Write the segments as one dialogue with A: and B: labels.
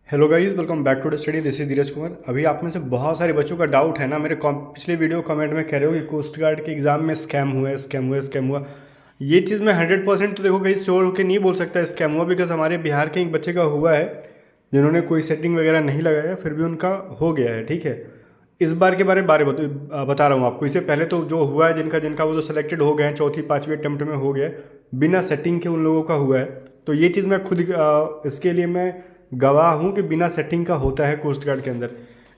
A: Hello guys, welcome back to the study. This is Dheeraj Kumar. अभी आप में से बहुत सारे बच्चों का डाउट है ना, मेरे पिछले वीडियो कमेंट में कह रहे हो कि कोस्ट गार्ड के एग्जाम में स्कैम हुआ है, स्कैम हुआ है, स्कैम हुआ। ये चीज़ मैं 100% तो देखो गाइस श्योर होकर नहीं बोल सकता स्कैम हुआ, बिकॉज हमारे बिहार के एक बच्चे का हुआ है जिन्होंने कोई सेटिंग वगैरह नहीं लगाया, फिर भी उनका हो गया है। ठीक है, इस बार के बारे बता रहा हूँ आपको। इससे पहले तो जो हुआ है जिनका जिनका वो तो सेलेक्टेड हो गए हैं, चौथी पाँचवीं अटेम्प्ट में हो गया है, बिना सेटिंग के उन लोगों का हुआ है। तो ये चीज़ मैं खुद इसके लिए मैं गवाह हूँ कि बिना सेटिंग का होता है कोस्ट गार्ड के अंदर।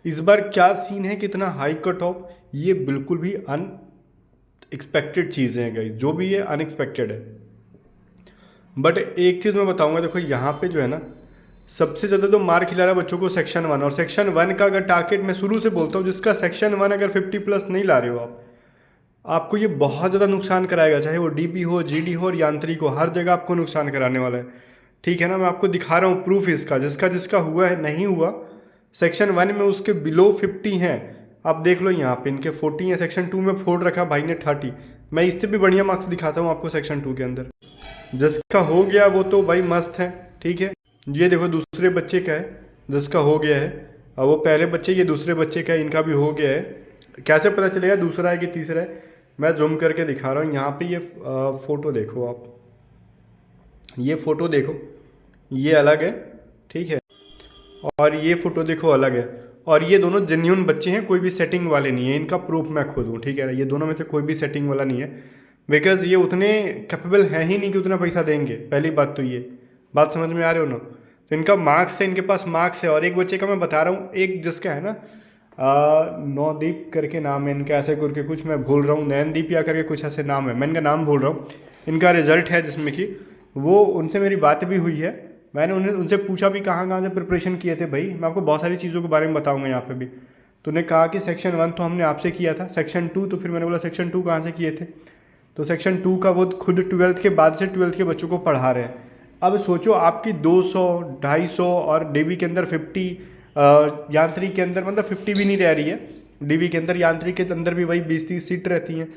A: इस बार क्या सीन है, कितना हाई कट ऑफ, ये बिल्कुल भी अनएक्सपेक्टेड चीज़ें हैं गाइस, जो भी है अनएक्सपेक्टेड है। बट एक चीज़ मैं बताऊंगा, देखो यहाँ पे जो है ना, सबसे ज़्यादा तो मार खिला रहा है बच्चों को सेक्शन 1। और सेक्शन 1 का अगर टारगेट मैं शुरू से बोलता हूँ, जिसका सेक्शन 1 अगर 50+ नहीं ला रहे हो आपको ये बहुत ज़्यादा नुकसान कराएगा, चाहे वो डीपी हो, जीडी हो और यांत्रिक हो, हर जगह आपको नुकसान कराने वाला है। ठीक है ना, मैं आपको दिखा रहा हूँ प्रूफ इसका, जिसका जिसका हुआ है, नहीं हुआ सेक्शन 1 में उसके बिलो 50 हैं। आप देख लो यहाँ पे इनके 40 हैं, सेक्शन 2 में फोड़ रखा भाई ने 30। मैं इससे भी बढ़िया मार्क्स दिखाता हूँ आपको सेक्शन 2 के अंदर। जिसका हो गया वो तो भाई मस्त है। ठीक है, ये देखो दूसरे बच्चे का है जिसका हो गया है, और वो पहले बच्चे, ये दूसरे बच्चे का है, इनका भी हो गया है। कैसे पता चलेगा दूसरा है कि तीसरा है? मैं जूम करके दिखा रहा हूँ यहाँ पे। ये फ़ोटो देखो आप, ये फ़ोटो देखो, ये अलग है। ठीक है, और ये फ़ोटो देखो अलग है। और ये दोनों जेन्यून बच्चे हैं, कोई भी सेटिंग वाले नहीं है। इनका प्रूफ मैं खुद हूँ। ठीक है ना, ये दोनों में से कोई भी सेटिंग वाला नहीं है, बिकॉज ये उतने कैपेबल हैं ही नहीं कि उतना पैसा देंगे। पहली बात तो ये बात समझ में आ रहे हो ना। तो इनका मार्क्स है, इनके पास मार्क्स है। और एक बच्चे का मैं बता रहा हूँ, एक जिसका है ना नौदीप करके नाम है इनका, ऐसे करके कुछ, मैं भूल रहा हूँ, नैनदीप या करके कुछ ऐसे नाम है, मैं इनका नाम भूल रहा हूँ। इनका रिजल्ट है जिसमें कि वो, उनसे मेरी बात भी हुई है। मैंने उनसे पूछा भी कहाँ कहाँ से प्रिपरेशन किए थे। भाई मैं आपको बहुत सारी चीज़ों के बारे में बताऊंगा यहाँ पे भी। तो उन्हें कहा कि सेक्शन 1 तो हमने आपसे किया था, सेक्शन 2, तो फिर मैंने बोला सेक्शन 2 कहाँ से किए थे? तो सेक्शन 2 का वो खुद 12th के बाद से 12th के बच्चों को पढ़ा रहे हैं। अब सोचो आपकी 200, 250 और डीवी के अंदर 50, यांत्रिक के अंदर मतलब 50 भी नहीं रह रही है। डीवी के अंदर, यांत्रिक के अंदर भी वही 20-30 सीट रहती हैं।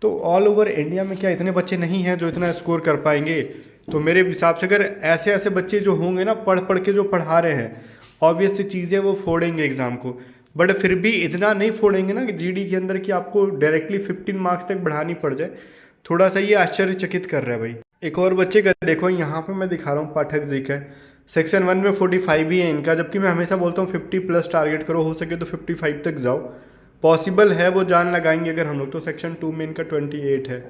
A: तो ऑल ओवर इंडिया में क्या इतने बच्चे नहीं हैं जो इतना स्कोर कर पाएंगे? तो मेरे हिसाब से अगर ऐसे ऐसे बच्चे जो होंगे ना, पढ़ पढ़ के जो पढ़ा रहे हैं, ऑब्वियस सी चीज़ है वो फोड़ेंगे एग्ज़ाम को। बट फिर भी इतना नहीं फोड़ेंगे ना कि जीडी के अंदर कि आपको डायरेक्टली 15 मार्क्स तक बढ़ानी पड़ जाए। थोड़ा सा ये आश्चर्यचकित कर रहा है भाई। एक और बच्चे का देखो, यहाँ पे मैं दिखा रहा हूँ, पाठक जी का सेक्शन 1 में 45 ही है इनका, जबकि मैं हमेशा बोलता हूँ 50+ टारगेट करो, हो सके तो 55 तक जाओ। पॉसिबल है, वो जान लगाएंगे अगर हम लोग। तो सेक्शन 2 में इनका 28 है।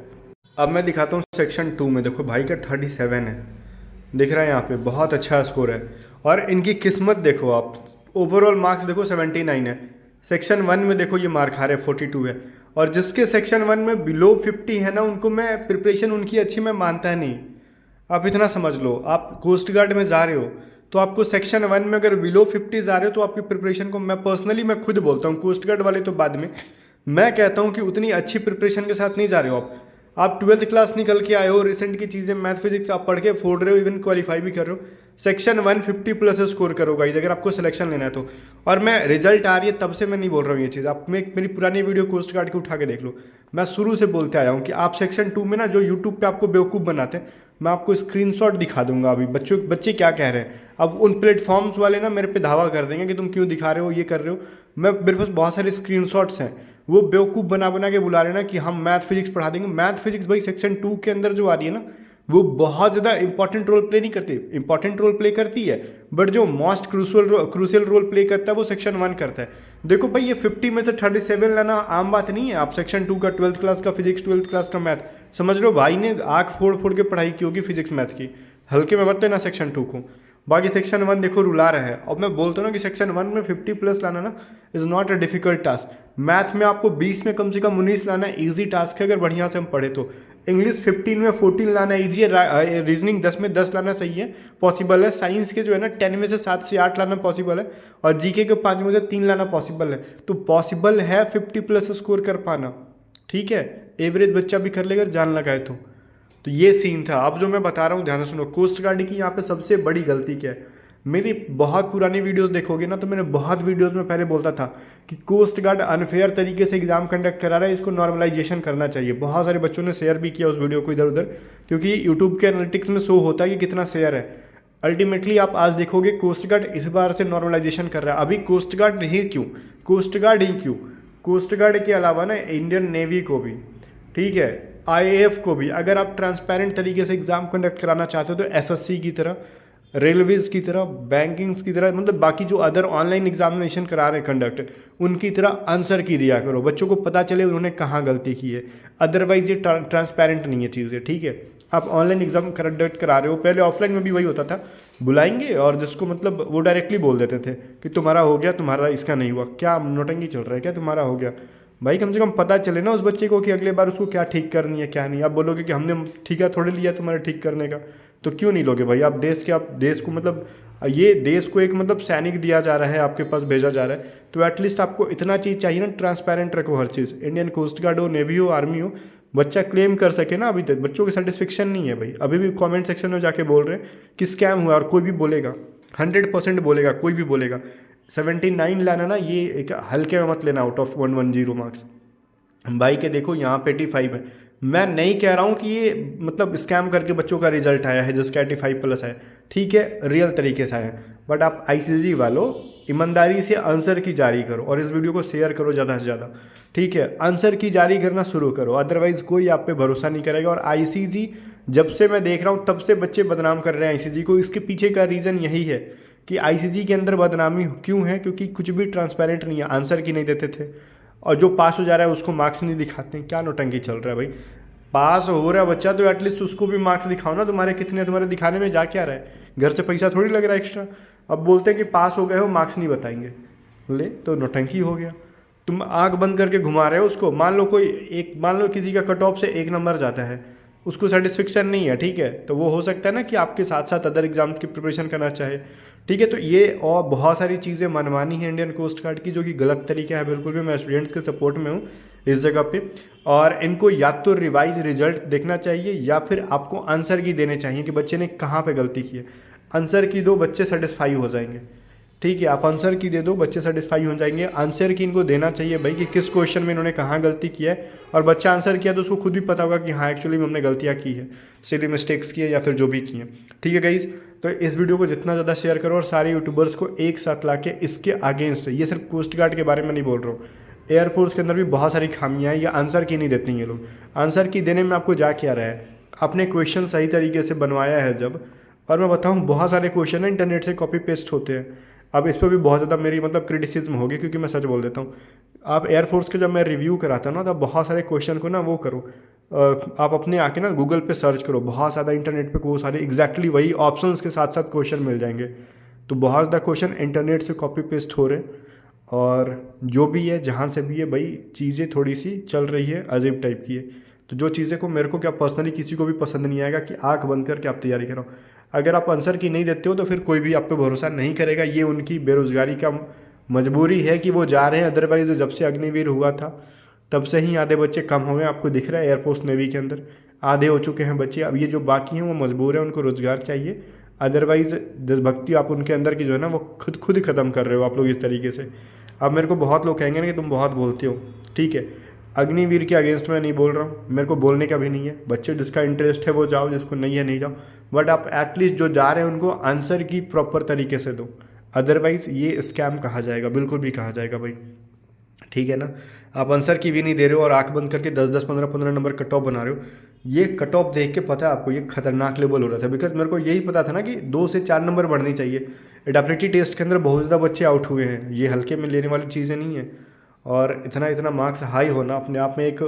A: अब मैं दिखाता हूँ सेक्शन 2 में, देखो भाई का 37 है, दिख रहा है यहाँ पे, बहुत अच्छा स्कोर है। और इनकी किस्मत देखो आप, ओवरऑल मार्क्स देखो 79 है, सेक्शन 1 में देखो ये मार्क आ रहे हैं 42 है। और जिसके सेक्शन 1 में बिलो 50 है ना, उनको मैं प्रिपरेशन उनकी अच्छी मैं मानता नहीं। आप इतना समझ लो, आप कोस्ट गार्ड में जा रहे हो तो आपको सेक्शन 1 में अगर बिलो 50 जा रहे हो तो आपकी प्रिपरेशन को, मैं पर्सनली मैं खुद बोलता हूँ, कोस्ट गार्ड वाले तो बाद में, मैं कहता हूँ कि उतनी अच्छी प्रिपरेशन के साथ नहीं जा रहे हो आप 12th क्लास निकल के आए हो, रिसेंट की चीज़ें मैथ फिजिक्स आप पढ़ के फोड़ रहे हो, इवन क्वालिफाई भी कर रहे हो। सेक्शन 150+ स्कोर करो गाइस अगर आपको सिलेक्शन लेना है तो। और मैं रिजल्ट आ रही है तब से मैं नहीं बोल रहा हूँ ये चीज़, आप मेरी पुरानी वीडियो कोस्ट गार्ड की उठा के देख लो। मैं शुरू से बोलते आया हूँ कि आप सेक्शन 2 में ना, जो यूट्यूब पे आपको बेवकूफ़ बनाते हैं, मैं आपको स्क्रीनशॉट दिखा दूंगा अभी बच्चे क्या कह रहे हैं। अब उन प्लेटफॉर्म्स वाले ना मेरे पे धावा कर देंगे कि तुम क्यों दिखा रहे हो, ये कर रहे हो। मेरे पास बहुत सारे स्क्रीनशॉट्स हैं, वो बेवकूफ़ बना बना के बुला रहे हैं ना कि हम मैथ फिजिक्स पढ़ा देंगे। मैथ फिजिक्स भाई सेक्शन 2 के अंदर जो आ रही है ना, वो बहुत ज़्यादा इंपॉर्टेंट रोल प्ले नहीं करती। इंपॉर्टेंट रोल प्ले करती है, बट जो मोस्ट क्रूशियल रोल प्ले करता है वो सेक्शन 1 करता है। देखो भाई, ये 50 में से 37 लाना आम बात नहीं है। आप सेक्शन 2 का 12th क्लास का फिजिक्स, 12th क्लास का मैथ, समझ लो भाई ने आँख फोड़ फोड़ के पढ़ाई की होगी फिजिक्स मैथ की, हल्के में मत लेना सेक्शन 2 को। बाकी सेक्शन 1 देखो रुला रहा है। और मैं बोलता हूँ ना कि सेक्शन 1 में 50+ लाना ना is not a difficult task. Math में आपको 20 में कम से कम 19 लाना ईजी टास्क है अगर बढ़िया से हम पढ़े तो। इंग्लिश 15 में 14 लाना ईजी है, रीजनिंग 10 में 10 लाना सही है, पॉसिबल है। साइंस के जो है ना 10 में से 7 से 8 लाना पॉसिबल है, और जीके के 5 में से 3 लाना पॉसिबल है। तो पॉसिबल है 50+ स्कोर कर पाना। ठीक है, एवरेज बच्चा भी कर लेगा जान लगाए तो ये सीन था। अब जो मैं बता रहा हूँ ध्यान से सुनो, कोस्ट गार्ड की यहाँ पे सबसे बड़ी गलती क्या है। मेरी बहुत पुरानी वीडियोस देखोगे ना, तो मैंने बहुत वीडियोस में पहले बोलता था कि कोस्ट गार्ड अनफेयर तरीके से एग्जाम कंडक्ट करा रहा है, इसको नॉर्मलाइजेशन करना चाहिए। बहुत सारे बच्चों ने शेयर भी किया उस वीडियो को इधर उधर, क्योंकि यूट्यूब के एनालिटिक्स में शो होता है कि कितना शेयर है। अल्टीमेटली आप आज देखोगे कोस्ट गार्ड इस बार से नॉर्मलाइजेशन कर रहा है। अभी कोस्ट गार्ड ही क्यों, कोस्ट गार्ड ही क्यों, कोस्ट गार्ड के अलावा ना इंडियन नेवी को भी, ठीक है, आईएएफ को भी, अगर आप ट्रांसपेरेंट तरीके से एग्जाम कंडक्ट कराना चाहते हो तो एसएससी की तरह, रेलवेज की तरह, बैंकिंग्स की तरह, मतलब बाकी जो अदर ऑनलाइन एग्जामिनेशन करा रहे हैं कंडक्ट, उनकी तरह आंसर की दिया करो, बच्चों को पता चले उन्होंने कहाँ गलती की है। अदरवाइज ये ट्रांसपेरेंट नहीं है चीज़ें, ठीक है। आप ऑनलाइन एग्जाम कंडक्ट करा रहे हो, पहले ऑफलाइन में भी वही होता था, बुलाएंगे और जिसको मतलब वो डायरेक्टली बोल देते थे कि तुम्हारा हो गया, तुम्हारा इसका नहीं हुआ, क्या नोटंकी चल रहा है क्या, तुम्हारा हो गया। भाई कम से कम पता चले ना उस बच्चे को कि अगले बार उसको क्या ठीक करनी है क्या नहीं। आप बोलोगे कि हमने ठीका थोड़े लिया तुम्हारे ठीक करने का, तो क्यों नहीं लोगे भाई। आप देश को मतलब ये देश को एक मतलब सैनिक दिया जा रहा है, आपके पास भेजा जा रहा है, तो एटलीस्ट आपको इतना चीज़ चाहिए ना, ट्रांसपेरेंट रखो हर चीज़। इंडियन कोस्ट गार्ड हो, नेवी हो, आर्मी हो, बच्चा क्लेम कर सके ना। अभी तक बच्चों की सेटिस्फेक्शन नहीं है भाई, अभी भी कमेंट सेक्शन में जाके बोल रहे हैं कि स्कैम हुआ, और कोई भी बोलेगा 100% बोलेगा, कोई भी बोलेगा 79 लाना ना, ये एक हल्के में मत लेना आउट ऑफ 110 मार्क्स। भाई के देखो यहाँ पे 85 है, मैं नहीं कह रहा हूँ कि ये मतलब स्कैम करके बच्चों का रिजल्ट आया है जिसका 85+ आया, ठीक है, रियल तरीके से आया है। बट आप आईसीजी वालों ईमानदारी से आंसर की जारी करो और इस वीडियो को शेयर करो ज़्यादा से ज़्यादा, ठीक है। आंसर की जारी करना शुरू करो, अदरवाइज कोई आप पे भरोसा नहीं करेगा। और आईसीजी जब से मैं देख रहा हूँ तब से बच्चे बदनाम कर रहे हैं आईसीजी को। इसके पीछे का रीज़न यही है कि आईसीजी के अंदर बदनामी क्यों है, क्योंकि कुछ भी ट्रांसपेरेंट नहीं है, आंसर की नहीं देते थे, और जो पास हो जा रहा है उसको मार्क्स नहीं दिखाते हैं। क्या नौटंकी चल रहा है भाई, पास हो रहा है बच्चा तो एटलीस्ट उसको भी मार्क्स दिखाओ ना, तुम्हारे कितने, तुम्हारे दिखाने में जा क्या रहा है, घर से पैसा थोड़ी लग रहा है एक्स्ट्रा। अब बोलते हैं कि पास हो गए हो, मार्क्स नहीं बताएंगे, ले तो नौटंकी हो गया। तुम आंख बंद करके घुमा रहे हो उसको। मान लो कोई एक, मान लो किसी का कट ऑफ से 1 नंबर जाता है, उसको सेटिस्फेक्शन नहीं है, ठीक है, तो वो हो सकता है ना कि आपके साथ साथ अदर एग्जाम की प्रिपरेशन करना चाहे, ठीक है। तो ये और बहुत सारी चीज़ें मनमानी है इंडियन कोस्ट गार्ड की, जो कि गलत तरीका है। बिल्कुल भी मैं स्टूडेंट्स के सपोर्ट में हूँ इस जगह पे, और इनको या तो रिवाइज रिजल्ट देखना चाहिए या फिर आपको आंसर की देने चाहिए कि बच्चे ने कहाँ पे गलती की है। आंसर की दो, बच्चे सेटिस्फाई हो जाएंगे, ठीक है। आप आंसर की दे दो, बच्चे सेटिस्फाई हो जाएंगे। आंसर की इनको देना चाहिए भाई कि किस क्वेश्चन में इन्होंने कहाँ गलती किया है, और बच्चा आंसर किया तो उसको खुद भी पता होगा कि हाँ एक्चुअली में हमने गलतियाँ की है, सिली मिस्टेक्स की है या फिर जो भी की हैं, ठीक है गाइज। तो इस वीडियो को जितना ज़्यादा शेयर करो और सारे यूट्यूबर्स को एक साथ ला के इसके अगेंस्ट, ये सिर्फ कोस्ट गार्ड के बारे में नहीं बोल रहा हूँ, एयरफोर्स के अंदर भी बहुत सारी खामियाँ हैं, या आंसर की नहीं देते हैं ये लोग। आंसर की देने में आपको जा क्या रहा है, आपने क्वेश्चन सही तरीके से बनवाया है जब, और मैं बताऊँ बहुत सारे क्वेश्चन हैं इंटरनेट से कॉपी पेस्ट होते हैं। अब इस पर भी बहुत ज़्यादा मेरी मतलब क्रिटिसिज्म होगी, क्योंकि मैं सच बोल देता हूँ। आप एयरफोर्स के जब मैं रिव्यू कराता हूँ ना, तब बहुत सारे क्वेश्चन को ना वो करो, आप अपने आके ना गूगल पे सर्च करो, बहुत ज़्यादा इंटरनेट पे वो सारे एग्जैक्टली वही ऑप्शंस के साथ साथ क्वेश्चन मिल जाएंगे। तो बहुत ज़्यादा क्वेश्चन इंटरनेट से कॉपी पेस्ट हो रहे, और जो भी है जहाँ से भी है भाई, चीज़ें थोड़ी सी चल रही है अजीब टाइप की है। तो जो चीज़ें को मेरे को क्या पर्सनली किसी को भी पसंद नहीं आएगा कि आँख बंद करके आप तैयारी करो। अगर आप आंसर की नहीं देते हो तो फिर कोई भी आप पे भरोसा नहीं करेगा। ये उनकी बेरोज़गारी का मजबूरी है कि वो जा रहे हैं, अदरवाइज़ जब से अग्निवीर हुआ था तब से ही आधे बच्चे कम हो गए। आपको दिख रहा है एयरफोर्स नेवी के अंदर आधे हो चुके हैं बच्चे। अब ये जो बाकी हैं वो मजबूर हैं, उनको रोज़गार चाहिए, अदरवाइज़ देशभक्ति आप उनके अंदर की जो है ना वो खुद ख़त्म कर रहे हो आप लोग इस तरीके से। अब मेरे को बहुत लोग कहेंगे ना कि तुम बहुत बोलते हो, ठीक है, अग्निवीर के अगेंस्ट में नहीं बोल रहा हूँ, मेरे को बोलने का भी नहीं है। बच्चे जिसका इंटरेस्ट है वो जाओ, जिसको नहीं है नहीं जाओ, बट आप एटलीस्ट जो जा रहे हैं उनको आंसर की प्रॉपर तरीके से दो, अदरवाइज़ ये स्कैम कहा जाएगा, बिल्कुल भी कहा जाएगा भाई, ठीक है ना। आप आंसर की भी नहीं दे रहे हो और आंख बंद करके 10-10, 15-15 नंबर कट ऑफ बना रहे हो। ये कट ऑफ देख के पता है आपको ये खतरनाक लेवल हो रहा था, बिकॉज मेरे को यही पता था ना कि 2 से 4 नंबर बढ़ने चाहिए। एडेप्टिविटी टेस्ट के अंदर बहुत ज़्यादा बच्चे आउट हुए हैं, ये हल्के में लेने वाली चीज़ें नहीं है। और इतना मार्क्स हाई होना अपने आप में एक,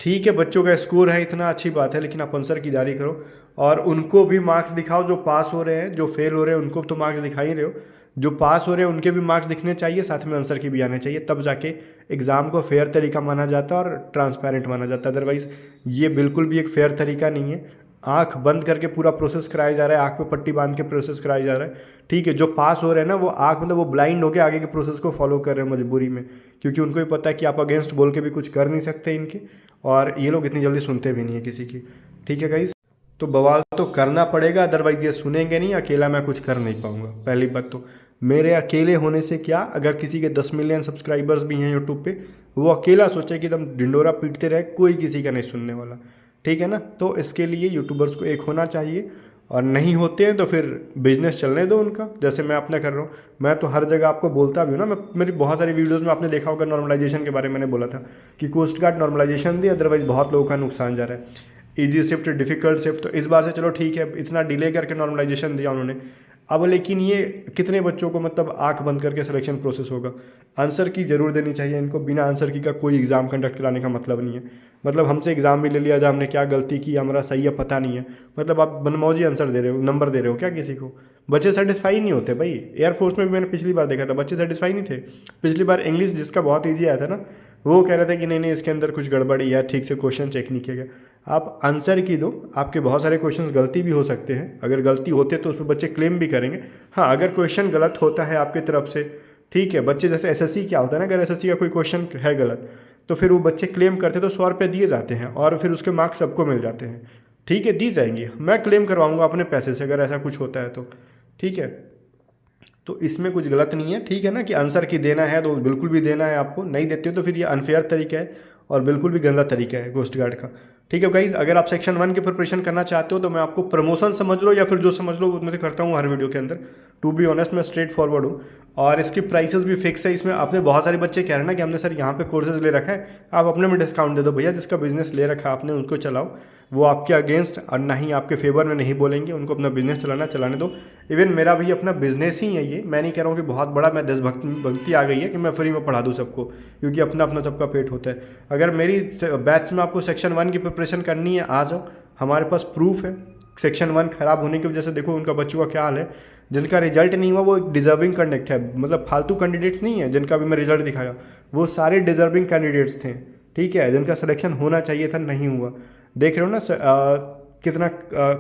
A: ठीक है, बच्चों का स्कोर है इतना, अच्छी बात है, लेकिन आप आंसर की जारी करो और उनको भी मार्क्स दिखाओ। जो पास हो रहे हैं, जो फेल हो रहे हैं उनको तो मार्क्स दिखा ही रहे हो, जो पास हो रहे हैं उनके भी मार्क्स दिखने चाहिए, साथ में आंसर की भी आने चाहिए, तब जाके एग्ज़ाम को फेयर तरीका माना जाता है और ट्रांसपेरेंट माना जाता है। अदरवाइज़ ये बिल्कुल भी एक फेयर तरीका नहीं है। आंख बंद करके पूरा प्रोसेस कराया जा रहा है, आंख पे पट्टी बांध के प्रोसेस कराया जा रहा है, ठीक है। जो पास हो रहे हैं ना वो आंख मतलब वो ब्लाइंड होकर आगे के प्रोसेस को फॉलो कर रहे हैं मजबूरी में, क्योंकि उनको भी पता है कि आप अगेंस्ट बोल के भी कुछ कर नहीं सकते इनके, और ये लोग इतनी जल्दी सुनते भी नहीं है किसी की, ठीक है गाइस। तो बवाल तो करना पड़ेगा, अदरवाइज ये सुनेंगे नहीं। अकेला मैं कुछ कर नहीं पाऊंगा। पहली बात तो मेरे अकेले होने से क्या, अगर किसी के 10 मिलियन सब्सक्राइबर्स भी हैं यूट्यूब पे, वो अकेला सोचे कि एकदम ढिंडोरा पीटते रहे, कोई किसी का नहीं सुनने वाला, ठीक है ना। तो इसके लिए यूट्यूबर्स को एक होना चाहिए और नहीं होते हैं तो फिर बिजनेस चलने दो उनका, जैसे मैं अपना कर रहा हूँ। मैं तो हर जगह आपको बोलता भी हूँ ना, मैं मेरी बहुत सारी वीडियोस में आपने देखा होगा नॉर्मलाइजेशन के बारे में मैंने बोला था कि कोस्ट गार्ड नॉर्मलाइजेशन दी, अदरवाइज बहुत लोगों का नुकसान जा रहा है। ईजी शिफ्ट, डिफिकल्ट शिफ्ट, तो इस बार से चलो ठीक है, इतना डिले करके नॉर्मलाइजेशन दिया उन्होंने। अब लेकिन ये कितने बच्चों को मतलब आंख बंद करके सिलेक्शन प्रोसेस होगा? आंसर की जरूर देनी चाहिए इनको, बिना आंसर की का कोई एग्ज़ाम कंडक्ट कराने का मतलब नहीं है। मतलब हमसे एग्ज़ाम भी ले लिया जाए, हमने क्या गलती की, हमारा सही है पता नहीं है, मतलब आप मनमौजी आंसर दे रहे हो, नंबर दे रहे हो क्या किसी को? बच्चे सेटिस्फाई नहीं होते भाई। एयरफोर्स में भी मैंने पिछली बार देखा था बच्चे सेटिस्फाई नहीं थे। पिछली बार इंग्लिश जिसका बहुत ईजी आया था ना, वो कह रहे थे कि नहीं नहीं इसके अंदर कुछ गड़बड़ी है, ठीक से क्वेश्चन चेक नहीं किया गया। आप आंसर की दो, आपके बहुत सारे क्वेश्चंस गलती भी हो सकते हैं, अगर गलती होते तो उस पर बच्चे क्लेम भी करेंगे। हाँ, अगर क्वेश्चन गलत होता है आपकी तरफ से, ठीक है, बच्चे जैसे एसएससी क्या होता है ना, अगर एसएससी का कोई क्वेश्चन है गलत तो फिर वो बच्चे क्लेम करते तो 100 रुपये दिए जाते हैं और फिर उसके मार्क्स सबको मिल जाते हैं। ठीक है, दी जाएंगी, मैं क्लेम करवाऊंगा अपने पैसे से अगर ऐसा कुछ होता है तो। ठीक है, तो इसमें कुछ गलत नहीं है, ठीक है ना, कि आंसर की देना है तो बिल्कुल भी देना है आपको, नहीं देते हो तो फिर ये अनफेयर तरीका है और बिल्कुल भी गंदा तरीका है कोस्ट गार्ड का। ठीक है गाइज, अगर आप सेक्शन 1 की प्रिपरेशन करना चाहते हो तो मैं आपको प्रमोशन समझ लो या फिर जो समझ लो वो मैं करता हूँ हर वीडियो के अंदर। टू बी ऑनेस्ट मैं स्ट्रेट फॉरवर्ड हूँ और इसकी प्राइसेस भी फिक्स है। इसमें आपने बहुत सारे बच्चे कह रहे हैं ना कि हमने सर यहाँ पे कोर्सेज ले रखा है, आप अपने में डिस्काउंट दे दो। भैया जिसका बिजनेस ले रखा है आपने उसको चलाओ, वो आपके अगेंस्ट और ना ही आपके फेवर में नहीं बोलेंगे, उनको अपना बिजनेस चलाने दो। इवन मेरा भी अपना बिजनेस ही है ये, मैं नहीं कह रहा हूँ कि बहुत बड़ा, मैं देशभक्ति आ गई है कि मैं फ्री में पढ़ा दूँ सबको, क्योंकि अपना अपना सबका पेट होता है। अगर मेरी बैच में आपको सेक्शन 1 की प्रिपरेशन करनी है आ जाओ, हमारे पास प्रूफ है। सेक्शन 1 खराब होने की वजह से देखो उनका बच्चों का क्या हाल है, जिनका रिजल्ट नहीं हुआ वो डिजर्विंग कैंडिडेट है, मतलब फालतू कैंडिडेट नहीं है जिनका भी मैं रिजल्ट दिखाया, वो सारे डिजर्विंग कैंडिडेट्स थे। ठीक है, जिनका सिलेक्शन होना चाहिए था नहीं हुआ। देख रहे हो ना कितना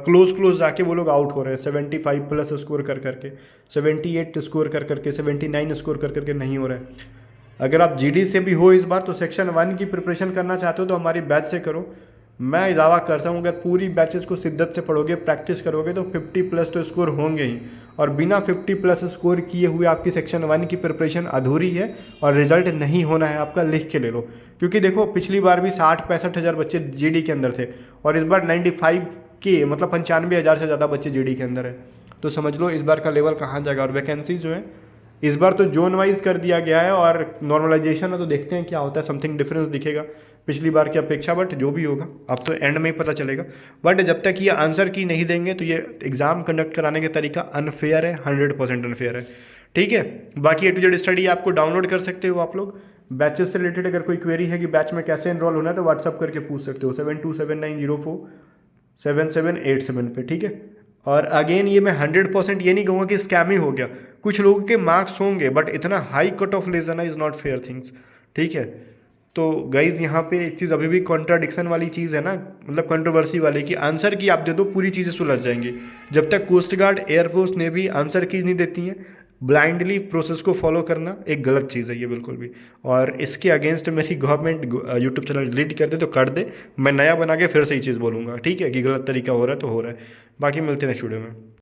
A: क्लोज जाके वो लोग आउट हो रहे हैं, 75 प्लस स्कोर कर करके, 78 स्कोर कर करके, 79 स्कोर कर करके नहीं हो रहा है। अगर आप जीडी से भी हो इस बार तो सेक्शन 1 की प्रिपरेशन करना चाहते हो तो हमारी बैच से करो। मैं दावा करता हूँ अगर पूरी बैचेस को शिद्दत से पढ़ोगे, प्रैक्टिस करोगे तो 50 प्लस तो स्कोर होंगे ही, और बिना 50 प्लस स्कोर किए हुए आपकी सेक्शन 1 की प्रिपरेशन अधूरी है और रिजल्ट नहीं होना है आपका, लिख के ले लो। क्योंकि देखो पिछली बार भी 60-65 हज़ार बच्चे जीडी के अंदर थे और इस बार 95 के मतलब 95,000 से ज़्यादा बच्चे जीडी के अंदर है। तो समझ लो इस बार का लेवल कहाँ जाएगा। और वैकेंसी जो है इस बार तो जोन वाइज कर दिया गया है और नॉर्मलाइजेशन है, तो देखते हैं क्या होता है, समथिंग डिफरेंस दिखेगा पिछली बार की अपेक्षा, बट जो भी होगा अब तो एंड में ही पता चलेगा। बट जब तक ये आंसर की नहीं देंगे तो ये एग्ज़ाम कंडक्ट कराने का तरीका अनफेयर है, 100% अनफेयर है। ठीक है, बाकी ए टू जेड स्टडी आपको डाउनलोड कर सकते हो आप लोग। बैचेस से रिलेटेड अगर कोई क्वेरी है कि बैच में कैसे एनरोल होना है तो व्हाट्सअप करके पूछ सकते हो 7279047787 पे। ठीक है, और अगेन ये मैं 100% ये नहीं कहूँगा कि स्कैम ही हो गया, कुछ लोगों के मार्क्स होंगे बट इतना हाई कट ऑफ ले जाना इज़ नॉट फेयर थिंग्स। ठीक है, तो गाइज यहाँ पे एक चीज़ अभी भी कॉन्ट्राडिक्शन वाली चीज़ है ना, मतलब कंट्रोवर्सी वाली, कि आंसर की आप दे दो पूरी चीज़ें सुलझ जाएंगी। जब तक कोस्ट गार्ड, एयरफोर्स ने भी आंसर की नहीं देती हैं, ब्लाइंडली प्रोसेस को फॉलो करना एक गलत चीज़ है ये बिल्कुल भी। और इसके अगेंस्ट मेरी गवर्नमेंट यूट्यूब चैनल डिलीट कर दे तो कर दे, मैं नया बना के फिर से ही चीज़ बोलूँगा। ठीक है, कि गलत तरीका हो रहा है तो हो रहा है। बाकी मिलते हैं नेक्स्ट वीडियो में।